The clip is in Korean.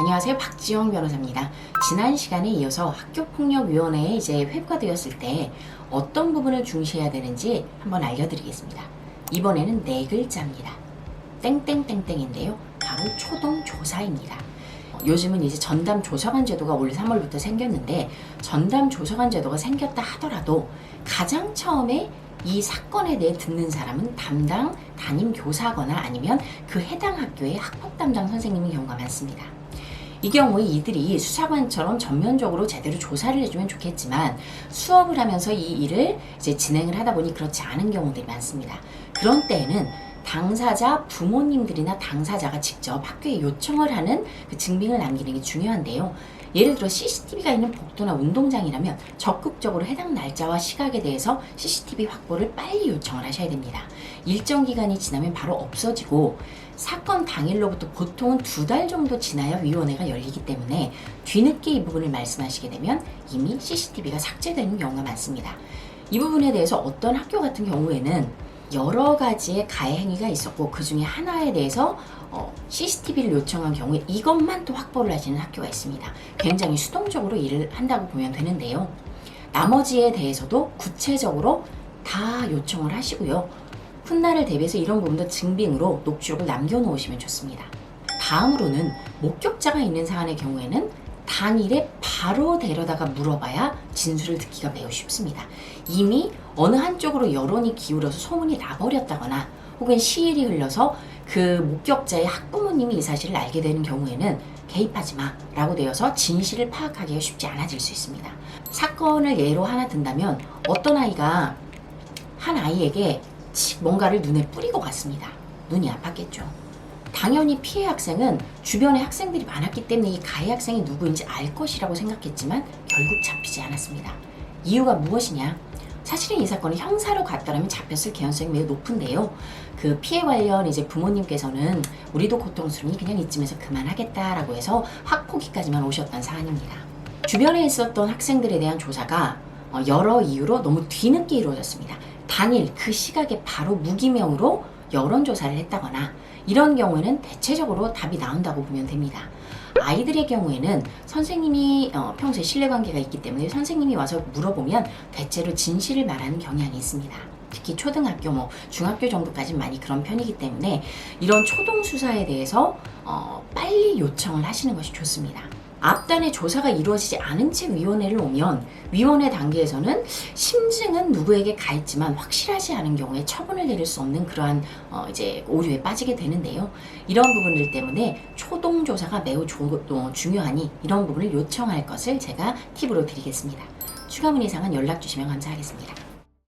안녕하세요. 박지영 변호사입니다. 지난 시간에 이어서 학교폭력위원회에 회부가 되었을 때 어떤 부분을 중시해야 되는지 한번 알려드리겠습니다. 이번에는 네 글자입니다. 땡땡땡땡인데요. 바로 초동조사입니다. 요즘은 전담 조사관 제도가 올 3월부터 생겼는데, 전담 조사관 제도가 생겼다 하더라도 가장 처음에 이 사건에 대해 듣는 사람은 담당 담임 교사거나 아니면 그 해당 학교의 학폭 담당 선생님인 경우가 많습니다. 이 경우에 이들이 수사관처럼 전면적으로 제대로 조사를 해주면 좋겠지만, 수업을 하면서 이 일을 진행을 하다 보니 그렇지 않은 경우들이 많습니다. 그런 때에는 당사자 부모님들이나 당사자가 직접 학교에 요청을 하는 그 증빙을 남기는 게 중요한데요. 예를 들어 CCTV가 있는 복도나 운동장이라면 적극적으로 해당 날짜와 시각에 대해서 CCTV 확보를 빨리 요청을 하셔야 됩니다. 일정 기간이 지나면 바로 없어지고, 사건 당일로부터 보통은 2달 정도 지나야 위원회가 열리기 때문에 뒤늦게 이 부분을 말씀하시게 되면 이미 CCTV가 삭제되는 경우가 많습니다. 이 부분에 대해서 어떤 학교 같은 경우에는 여러 가지의 가해 행위가 있었고, 그 중에 하나에 대해서 CCTV를 요청한 경우에 이것만 또 확보를 하시는 학교가 있습니다. 굉장히 수동적으로 일을 한다고 보면 되는데요. 나머지에 대해서도 구체적으로 다 요청을 하시고요. 훗날을 대비해서 이런 부분도 증빙으로 녹취록을 남겨놓으시면 좋습니다. 다음으로는 목격자가 있는 사안의 경우에는 당일에 바로 데려다가 물어봐야 진술을 듣기가 매우 쉽습니다. 이미 어느 한쪽으로 여론이 기울어서 소문이 나버렸다거나 혹은 시일이 흘러서 그 목격자의 학부모님이 이 사실을 알게 되는 경우에는 개입하지 마 라고 되어서 진실을 파악하기가 쉽지 않아질 수 있습니다. 사건을 예로 하나 든다면, 어떤 아이가 한 아이에게 뭔가를 눈에 뿌리고 갔습니다. 눈이 아팠겠죠. 당연히 피해 학생은 주변에 학생들이 많았기 때문에 이 가해 학생이 누구인지 알 것이라고 생각했지만 결국 잡히지 않았습니다. 이유가 무엇이냐? 사실은 이 사건을 형사로 갔더라면 잡혔을 개연성이 매우 높은데요. 그 피해 관련 부모님께서는 우리도 고통스러우니 그냥 이쯤에서 그만하겠다라고 해서 학폭위까지만 오셨던 사안입니다. 주변에 있었던 학생들에 대한 조사가 여러 이유로 너무 뒤늦게 이루어졌습니다. 당일 그 시각에 바로 무기명으로 여론조사를 했다거나 이런 경우에는 대체적으로 답이 나온다고 보면 됩니다. 아이들의 경우에는 선생님이 평소에 신뢰관계가 있기 때문에 선생님이 와서 물어보면 대체로 진실을 말하는 경향이 있습니다. 특히 초등학교, 중학교 정도까지는 많이 그런 편이기 때문에 이런 초동수사에 대해서 빨리 요청을 하시는 것이 좋습니다. 앞단에 조사가 이루어지지 않은 채 위원회를 오면 위원회 단계에서는 심증은 누구에게 가했지만 확실하지 않은 경우에 처분을 내릴 수 없는 그러한 오류에 빠지게 되는데요. 이런 부분들 때문에 초동조사가 매우 중요하니 이런 부분을 요청할 것을 제가 팁으로 드리겠습니다. 추가 문의 사항은 연락 주시면 감사하겠습니다.